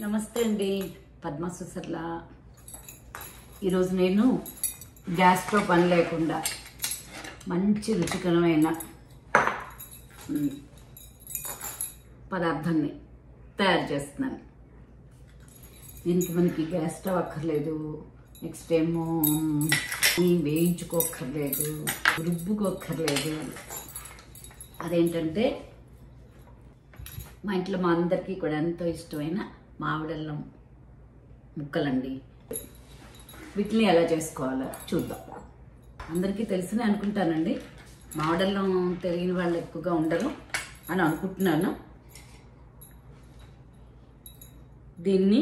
నమస్తే అండి, పద్మ సుసర్ల. ఈరోజు నేను గ్యాస్ స్టవ్ పని లేకుండా మంచి రుచికరమైన పదార్థాన్ని తయారు చేస్తున్నాను. దీనికి మనకి గ్యాస్ స్టవ్ అక్కర్లేదు, నెక్స్ట్ ఏమో వేయించుకోక్కర్లేదు, రుబ్బుకోక్కర్లేదు. అదేంటంటే మా ఇంట్లో మా అందరికీ కూడా ఎంతో ఇష్టమైన మామిడల్లం ముక్కలండి. వీటిని ఎలా చేసుకోవాలో చూద్దాం. అందరికీ తెలిసినే అనుకుంటానండి, మామిడల్లం తెలియని వాళ్ళు ఎక్కువగా ఉండరు అని అనుకుంటున్నాను. దీన్ని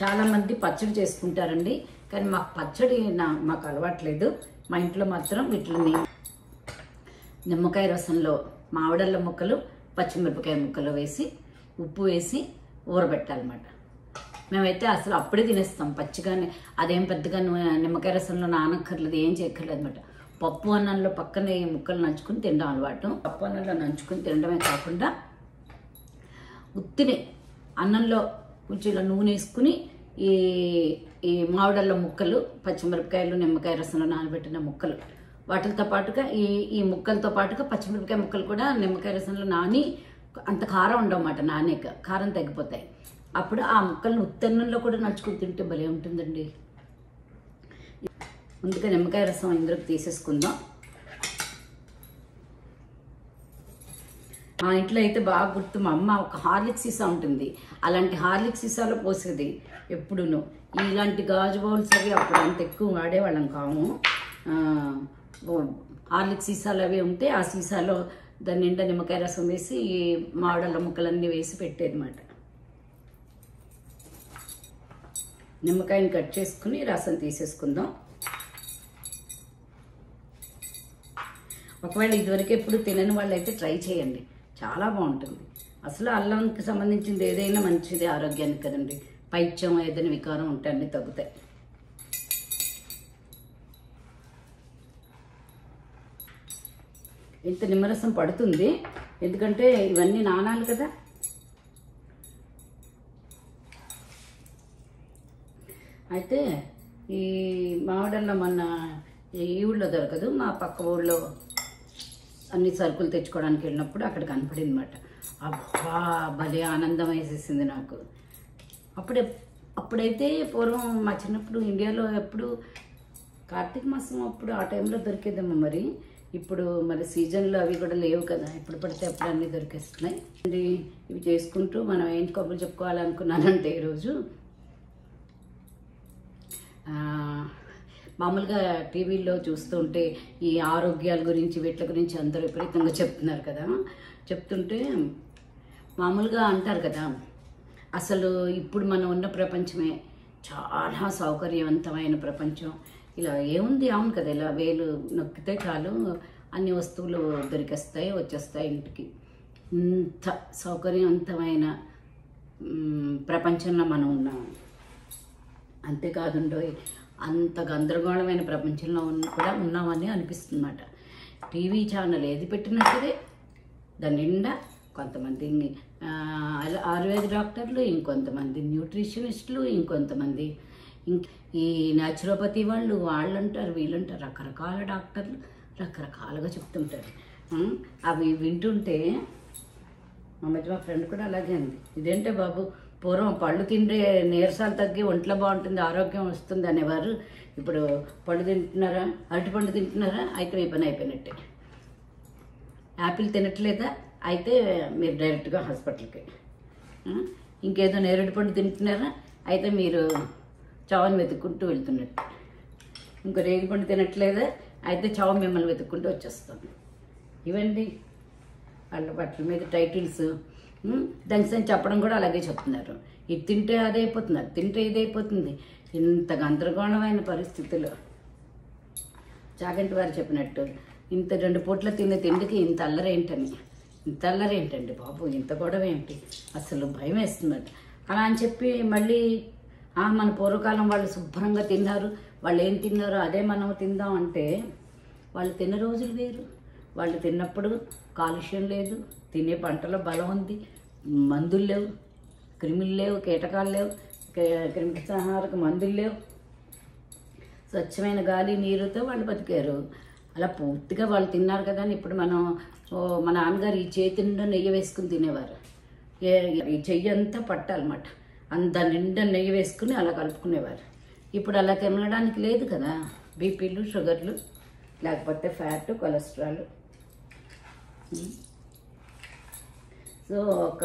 చాలామంది పచ్చడి చేసుకుంటారండి, కానీ మాకు పచ్చడి మాకు అలవాట్లేదు. మా ఇంట్లో మాత్రం వీటిని నిమ్మకాయ రసంలో మామిడల్లం ముక్కలు, పచ్చిమిరపకాయ ముక్కలు వేసి ఉప్పు వేసి ఊరబెట్టాలన్నమాట. మేమైతే అసలు అప్పుడే తినేస్తాం పచ్చిగానే. అదేం పెద్దగా నిమ్మకాయ రసంలో నానక్కర్లేదు, ఏం చేయక్కర్లేదు అనమాట. పప్పు అన్నంలో పక్కనే ఈ ముక్కలు నంచుకుని తినడం అలవాటు. పప్పు అన్నంలో నంచుకుని తినడమే కాకుండా ఉత్తిని అన్నంలో కొంచెం నూనె వేసుకుని ఈ మామిడల్లం ముక్కలు, పచ్చిమిరపకాయలు, నిమ్మకాయ రసంలో నానబెట్టిన ముక్కలు, వాటితో పాటుగా ఈ ముక్కలతో పాటుగా పచ్చిమిరపకాయ ముక్కలు కూడా నిమ్మకాయ రసంలో నాని అంత కారం ఉండవన్నమాట. నానేక కారం తగ్గిపోతాయి. అప్పుడు ఆ ముక్కలను ఉత్తన్నంలో కూడా నడుచుకుని తింటే భలే ఉంటుందండి. ముందుగా నిమ్మకాయ రసం ఇందులోకి తీసేసుకుందాం. మా ఇంట్లో అయితే బాగా గుర్తు, మా అమ్మ ఒక హార్లిక్స్ సీసా ఉంటుంది, అలాంటి హార్లిక్స్ సీసాలో పోసేది ఎప్పుడును. ఇలాంటి గాజు బౌల్స్ అవి అప్పుడు అంత ఎక్కువ వాడేవాళ్ళం కాము. హార్లిక్స్ సీసాలు అవి ఉంటే ఆ సీసాలో దాని నిండా నిమ్మకాయ రసం వేసి మామిడల్లం ముక్కలన్నీ వేసి పెట్టేదన్నమాట. నిమ్మకాయని కట్ చేసుకుని రసం తీసేసుకుందాం. ఒకవేళ ఇదివరకు ఎప్పుడు తినని వాళ్ళు అయితే ట్రై చేయండి, చాలా బాగుంటుంది. అసలు అల్లంకి సంబంధించింది ఏదైనా మంచిది ఆరోగ్యానికి కదండి. పైత్యం ఏదైనా వికారం ఉంటే అన్నీ తగ్గుతాయి. ఇంత నిమ్మరసం పడుతుంది, ఎందుకంటే ఇవన్నీ నానాలి కదా. అయితే ఈ మామిడల్లో మొన్న ఈ ఊళ్ళో దొరకదు, మా పక్క ఊళ్ళో అన్ని సరుకులు తెచ్చుకోవడానికి వెళ్ళినప్పుడు అక్కడ కనపడింది అన్నమాట. అబ్బా భలే ఆనందం వేసేసింది నాకు. అప్పుడైతే పూర్వం మా చిన్నప్పుడు ఇండియాలో ఎప్పుడు కార్తీక మాసం అప్పుడు ఆ టైంలో దొరికేదేమో మరి. ఇప్పుడు మరి సీజన్లో అవి కూడా లేవు కదా, ఎప్పుడు పడితే అప్పుడు అన్నీ దొరికేస్తున్నాయి. ఇవి చేసుకుంటూ మనం ఏం కబుర్లు చెప్పుకోవాలనుకున్నానంటే ఈరోజు మామూలుగా టీవీల్లో చూస్తుంటే ఈ ఆరోగ్యాల గురించి వీటి గురించి అందరూ విపరీతంగా చెప్తున్నారు కదా. చెప్తుంటే మామూలుగా అంటారు కదా, అసలు ఇప్పుడు మనం ఉన్న ప్రపంచమే చాలా సౌకర్యవంతమైన ప్రపంచం. ఇలా ఏముంది, అవును కదా, ఇలా వేలు నొక్కితే చాలు అన్ని వస్తువులు దొరికేస్తాయి, వచ్చేస్తాయి ఇంటికి. ఇంత సౌకర్యవంతమైన ప్రపంచంలో మనం ఉన్నాం. అంతేకాదుండో అంత గందరగోళమైన ప్రపంచంలో కూడా ఉన్నామని అనిపిస్తుంది అన్నమాట. టీవీ ఛానల్ ఏది పెట్టినా సరే దాని నిండా కొంతమంది ఆయుర్వేద డాక్టర్లు, ఇంకొంతమంది న్యూట్రిషనిస్టులు, ఇంకొంతమంది ఈ న్యాచురోపతి వాళ్ళు అంటారు, వీళ్ళంటారు, రకరకాల డాక్టర్లు రకరకాలుగా చెప్తుంటారు. అవి వింటుంటే మా మధ్య మా ఫ్రెండ్ కూడా అలాగే అంది. ఇదేంటే బాబు, పూర్వం పళ్ళు తింటే నీరసాలు తగ్గి ఒంట్లో బాగుంటుంది, ఆరోగ్యం వస్తుంది అనేవారు. ఇప్పుడు పళ్ళు తింటున్నారా, అరటిపండు తింటున్నారా, అయితే మీ పని అయిపోయినట్టే. యాపిల్ తినట్లేదా, అయితే మీరు డైరెక్ట్గా హాస్పిటల్కి. ఇంకేదో నేరేడు పండు తింటున్నారా, అయితే మీరు చావుని వెతుక్కుంటూ వెళ్తున్నట్టు. ఇంకో రేగి పండు తినట్లేదా, అయితే చావు మిమ్మల్ని వెతుక్కుంటూ వచ్చేస్తాను. ఇవండి వాళ్ళ బట్టల మీద టైటిల్స్. దానికి చెప్పడం కూడా అలాగే చెప్తున్నారు. ఇది తింటే అదే అయిపోతుంది, అది తింటే ఇదైపోతుంది. ఇంత గందరగోళమైన పరిస్థితుల్లో చాగంటి వారు చెప్పినట్టు ఇంత 2 పూట్ల తినే తిండికి ఇంత అల్లరేంటండి బాబు, ఇంత గొడవ ఏంటి, అసలు భయం వేస్తున్నట్టు. అలా అని చెప్పి మళ్ళీ మన పూర్వకాలం వాళ్ళు శుభ్రంగా తిన్నారు, వాళ్ళు ఏం తిన్నారో అదే మనం తిందాం అంటే వాళ్ళు తిన్న రోజులు వేరు. వాళ్ళు తిన్నప్పుడు కాలుష్యం లేదు, తినే పంటలో బలం ఉంది, మందులు లేవు క్రిములు లేవు, కీటకాలు లేవు, క్రిమి సంహారక మందులు లేవు. స్వచ్ఛమైన గాలి నీరుతో వాళ్ళు బతికారు. అలా పూర్తిగా వాళ్ళు తిన్నారు కదా అని ఇప్పుడు మనం మా నాన్నగారు ఈ చేతి నిండా నెయ్యి వేసుకుని తినేవారు. ఈ చెయ్యి అంతా పట్టాలన్నమాట, అంత నిండా నెయ్యి వేసుకుని అలా కలుపుకునేవారు. ఇప్పుడు అలా తినడానికి లేదు కదా, బీపీలు, షుగర్లు, లేకపోతే ఫ్యాట్, కొలెస్ట్రాల్. సో ఒక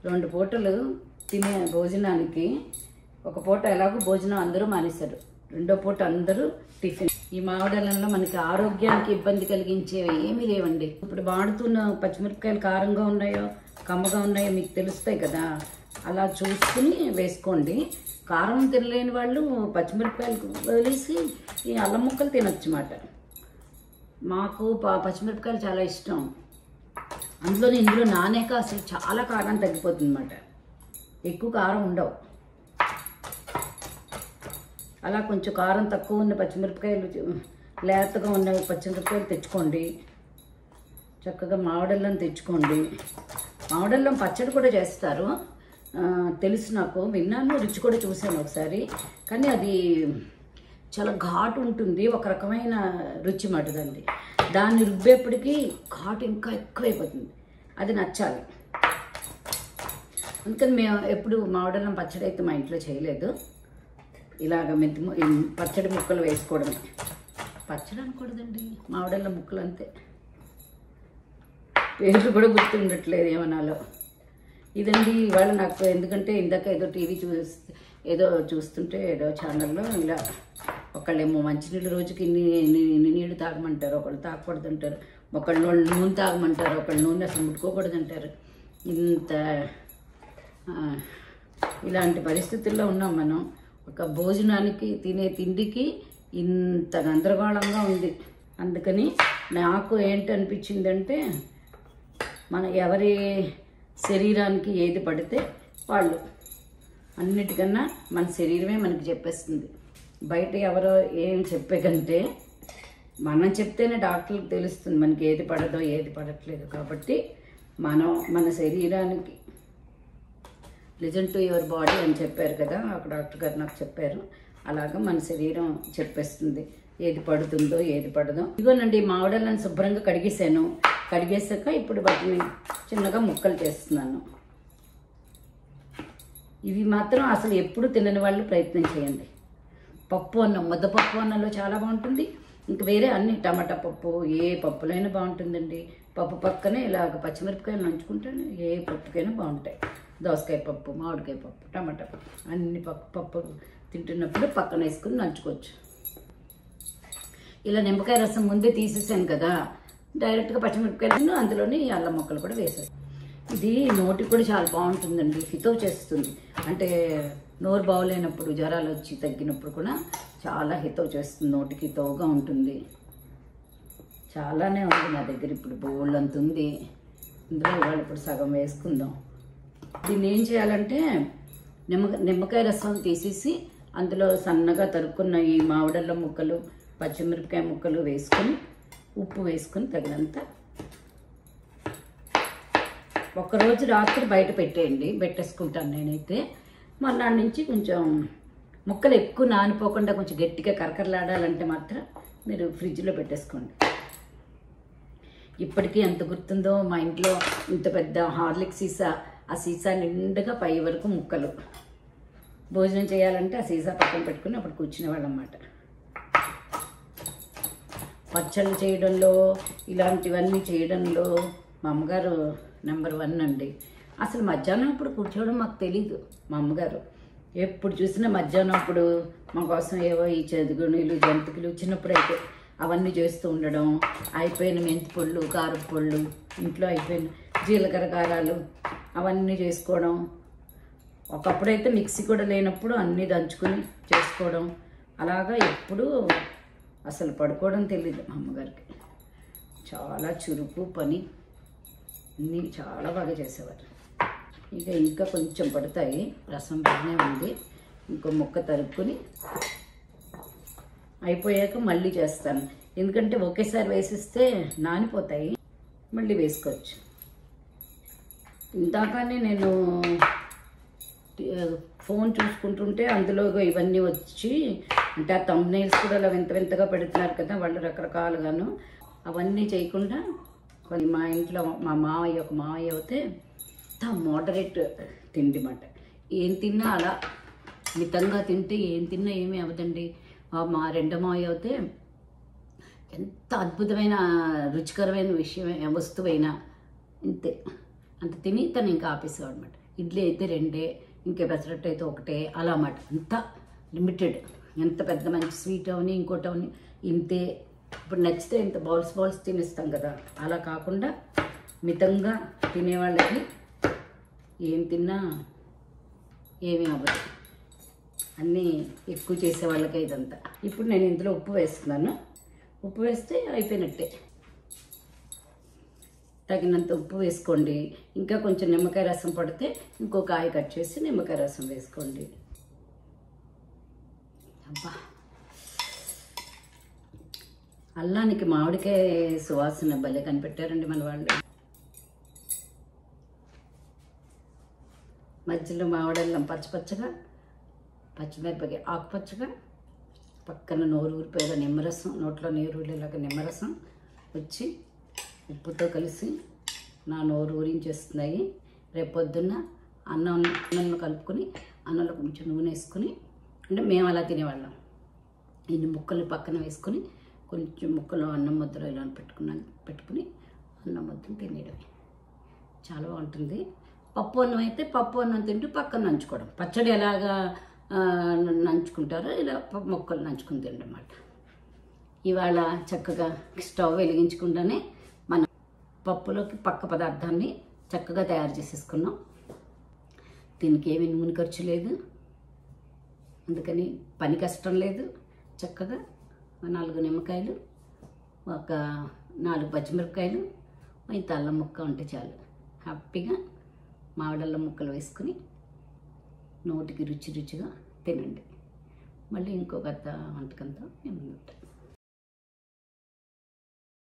2 పూటలు తినే భోజనానికి, ఒక పూట ఎలాగో భోజనం అందరూ మానేశారు, రెండో పూట అందరూ టిఫిన్. ఈ మామిడాలలో మనకి ఆరోగ్యానికి ఇబ్బంది కలిగించేవి ఏమీ లేవండి. ఇప్పుడు వాడుతున్న పచ్చిమిరపకాయలు కారంగా ఉన్నాయో కమ్మగా ఉన్నాయో మీకు తెలుస్తాయి కదా, అలా చూసుకుని వేసుకోండి. కారం తినలేని వాళ్ళు పచ్చిమిరపకాయలు వదిలేసి ఈ అల్లం ముక్కలు తినొచ్చు అన్నమాట. మాకు పచ్చిమిరపకాయలు చాలా ఇష్టం. ఇందులో నానేక అసలు చాలా కారం తగ్గిపోతుంది అన్నమాట, ఎక్కువ కారం ఉండవు. అలా కొంచెం కారం తక్కువ ఉన్న పచ్చిమిరపకాయలు, లేతగా ఉన్న పచ్చిమిరపకాయలు తెచ్చుకోండి. చక్కగా మామిడల్లం తెచ్చుకోండి. మామిడల్లం పచ్చడి కూడా చేస్తారు, తెలుసు, నాకు విన్నాను, రుచి కూడా చూశాను ఒకసారి. కానీ అది చాలా ఘాటు ఉంటుంది, ఒక రకమైన రుచి మటుదండి. దాన్ని రుబ్బేప్పటికీ ఘాటు ఇంకా ఎక్కువైపోతుంది, అది నచ్చాలి. అందుకని మేము ఎప్పుడు మామిడల్లం పచ్చడి అయితే మా ఇంట్లో చేయలేదు. ఇలాగ పచ్చడి ముక్కలు వేసుకోవడమే. పచ్చడి అనకూడదండి, మామిడల్లం ముక్కలు అంతే. పేర్లు కూడా గుర్తుండట్లేదు ఏమనాలో. ఇదండి ఇవాళ నాకు, ఎందుకంటే ఇందాక ఏదో చూస్తుంటే ఏదో ఛానల్లో ఇలా ఒకళ్ళేమో మంచినీళ్ళు రోజుకి ఇన్ని నీళ్ళు తాగమంటారు, ఒకళ్ళు తాగకూడదంటారు, ఒకళ్ళు నూనె తాగమంటారు, ఒకళ్ళు నూనె అసలు ముట్టుకోకూడదంటారు. ఇలాంటి పరిస్థితుల్లో ఉన్నాం మనం. ఒక భోజనానికి, తినే తిండికి ఇంత గందరగోళంగా ఉంది. అందుకని నాకు ఏంటనిపించిందంటే, మన ఎవరి శరీరానికి ఏది పడితే వాళ్ళు, అన్నిటికన్నా మన శరీరమే మనకి చెప్పేస్తుంది. బయట ఎవరో ఏం చెప్పే కంటే మనం చెప్తేనే డాక్టర్లకు తెలుస్తుంది మనకి ఏది పడదో ఏది పడట్లేదు. కాబట్టి మన శరీరానికి లిజన్ టు యువర్ బాడీ అని చెప్పారు కదా, ఒక డాక్టర్ గారు నాకు చెప్పారు. అలాగా మన శరీరం చెప్పేస్తుంది ఏది పడుతుందో ఏది పడదో. ఇదిగోనండి మామిడాలను శుభ్రంగా కడిగేసాక ఇప్పుడు వాటిని చిన్నగా ముక్కలు చేస్తున్నాను. ఇవి మాత్రం అసలు ఎప్పుడు తినని వాళ్ళు ప్రయత్నం చేయండి. పప్పు అన్నం, ముద్దపప్పు అన్నంలో చాలా బాగుంటుంది. ఇంక వేరే అన్ని, టమాటా పప్పు, ఏ పప్పులైనా బాగుంటుందండి. పప్పు పక్కనే ఇలాగ పచ్చిమిరపకాయలు నంచుకుంటే ఏ పప్పుకైనా బాగుంటాయి. దోసకాయ పప్పు, మామిడికాయ పప్పు, టమాటా పప్పు, అన్ని పప్పు తింటున్నప్పుడు పక్కన వేసుకుని నంచుకోవచ్చు. ఇలా నిమ్మకాయ రసం ముందే తీసేసాను కదా, డైరెక్ట్గా పచ్చిమిరపకాయలు అందులోని అల్లం ముక్కలు కూడా వేసాను. ఇది నోటికి కూడా చాలా బాగుంటుందండి, హితవు చేస్తుంది. అంటే నోరు బాగోలేనప్పుడు, జ్వరాలు వచ్చి తగ్గినప్పుడు కూడా చాలా హితవు చేస్తుంది, నోటికి హితవుగా ఉంటుంది. చాలానే ఉంది నా దగ్గర, ఇప్పుడు బోళ్ళు అంత ఉంది. ఇందులో ఇవాళ ఇప్పుడు సగం వేసుకుందాం. దీన్ని ఏం చేయాలంటే, నిమ్మకాయ రసం తీసేసి అందులో సన్నగా తరుక్కున్న ఈ మామిడల్లం ముక్కలు, పచ్చిమిరపకాయ ముక్కలు వేసుకొని, ఉప్పు వేసుకొని తగినంత ఒక్కరోజు రాత్రి బయట పెట్టేసుకుంటాను నేనైతే. మర్నాడు నుంచి కొంచెం ముక్కలు ఎక్కువ నానిపోకుండా కొంచెం గట్టిగా కరకరలాడాలంటే మాత్రం మీరు ఫ్రిడ్జ్లో పెట్టేసుకోండి. ఇప్పటికీ ఎంత గుర్తుందో, మా ఇంట్లో ఇంత పెద్ద హార్లిక్ సీసా, ఆ సీసా నిండుగా పై వరకు ముక్కలు. భోజనం చేయాలంటే ఆ సీసా పక్కన పెట్టుకుని అప్పుడు కూర్చునేవాళ్ళం అన్నమాట. పచ్చళ్ళు చేయడంలో, ఇలాంటివన్నీ చేయడంలో మా అమ్మగారు నెంబర్ 1 అండి. అసలు మధ్యాహ్నం అప్పుడు కూర్చోవడం మాకు తెలీదు. మా అమ్మగారు ఎప్పుడు చూసినా మధ్యాహ్నం అప్పుడు మా కోసం ఏవో ఈ చెదుగుణీలు, జంతికలు చిన్నప్పుడైతే అవన్నీ చేస్తూ ఉండడం, అయిపోయిన మెంతి పొళ్ళు, కారపు పొళ్ళు, ఇంట్లో అయిపోయిన జీలకర్ర కారాలు అవన్నీ చేసుకోవడం. ఒకప్పుడైతే మిక్సీ కూడా లేనప్పుడు అన్నీ దంచుకుని చేసుకోవడం. అలాగా ఎప్పుడు అసలు పడుకోవడం తెలీదు మా అమ్మగారికి. చాలా చురుకు పని, అన్నీ చాలా బాగా చేసేవారు. ఇంకా కొంచెం పడతాయి, రసం బాగానే ఉంది. ఇంకో ముక్క తరుక్కుని అయిపోయాక మళ్ళీ చేస్తాను. ఎందుకంటే ఒకేసారి వేసిస్తే నానిపోతాయి, మళ్ళీ వేసుకోవచ్చు. ఇందాకనే నేను ఫోన్ చూసుకుంటుంటే అందులో ఇవన్నీ వచ్చి, అంటే ఆ థంబ్నెయిల్స్ కూడా అలా వింత వింతగా పెడుతున్నారు కదా వాళ్ళు రకరకాలుగాను. అవన్నీ చేయకుండా కొన్ని మా ఇంట్లో మా మావయ్య ఒక మావయ్య అయితే మోడరేట్ తిండి మాట. ఏం తిన్నా అలా మితంగా తింటే ఏం తిన్నా ఏమీ అవ్వదండి. మా రెండో మావయ్య అయితే ఎంత అద్భుతమైన రుచికరమైన విషయం వస్తువైనా ఇంతే అంత తిని తను ఇంకా ఆపేసేవాడు అనమాట. ఇడ్లీ అయితే 2, ఇంకా పెసరట్టు అయితే 1 అలా అన్నమాట. అంత లిమిటెడ్. ఎంత పెద్ద మంచి స్వీట్ అవని ఇంకోటి అవని ఇంతే. ఇప్పుడు నచ్చితే ఇంత బౌల్స్ తినేస్తాం కదా, అలా కాకుండా మితంగా తినేవాళ్ళకి ఏం తిన్నా ఏమీ అవ్వదు. అన్నీ ఎక్కువ చేసేవాళ్ళకే ఇదంతా. ఇప్పుడు నేను ఇందులో ఉప్పు వేస్తున్నాను. ఉప్పు వేస్తే అయిపోయినట్టే. తగినంత ఉప్పు వేసుకోండి. ఇంకా కొంచెం నిమ్మకాయ రసం పడితే ఇంకో కాయ కట్ చేసి నిమ్మకాయ రసం వేసుకోండి. అబ్బా, అల్లానికి మామిడికాయ సువాసన భలే కనిపెట్టారండి మన వాళ్ళు. మధ్యలో మామిడల్లం పచ్చపచ్చగా, పచ్చిమిరపకాయ ఆకుపచ్చగా, పక్కన నోరు ఊరిపోయేలా నిమ్మరసం, నోట్లో నీరు ఊరేలాగా నిమ్మరసం వచ్చి ఉప్పుతో కలిసి నా నోరు ఊరించేస్తున్నాయి. రేపు పొద్దున్న అన్నంలో కలుపుకొని అన్నంలో కొంచెం నూనె వేసుకొని, అంటే మేము అలా తినేవాళ్ళం. ఇన్ని ముక్కలు పక్కన వేసుకొని కొంచెం ముక్కలు అన్నం ముద్దలో ఇలా పెట్టుకుని అన్నం ముద్దను తినేయడమే. చాలా బాగుంటుంది. పప్పు అన్నం అయితే పప్పు అన్నం తింటూ పక్కన నంచుకోవడం. పచ్చడి ఎలాగా నంచుకుంటారో ఇలా ముక్కలు నంచుకుని తినడం అన్నమాట. ఇవాళ చక్కగా స్టవ్ వెలిగించకుండానే మనం పప్పులోకి పక్క పదార్థాన్ని చక్కగా తయారు చేసేసుకున్నాం. దీనికి ఏమీ నూనె ఖర్చు లేదు, అందుకని పని కష్టం లేదు. చక్కగా 4 నిమ్మకాయలు, ఒక 4 పచ్చిమిరపకాయలు, ఇంత అల్లం ముక్క ఉంటే చాలు. హ్యాపీగా మామిడల్లం ముక్కలు వేసుకుని నోటికి రుచిగా తినండి. మళ్ళీ ఇంకొక వంటకంతో మేము ఉంటాం.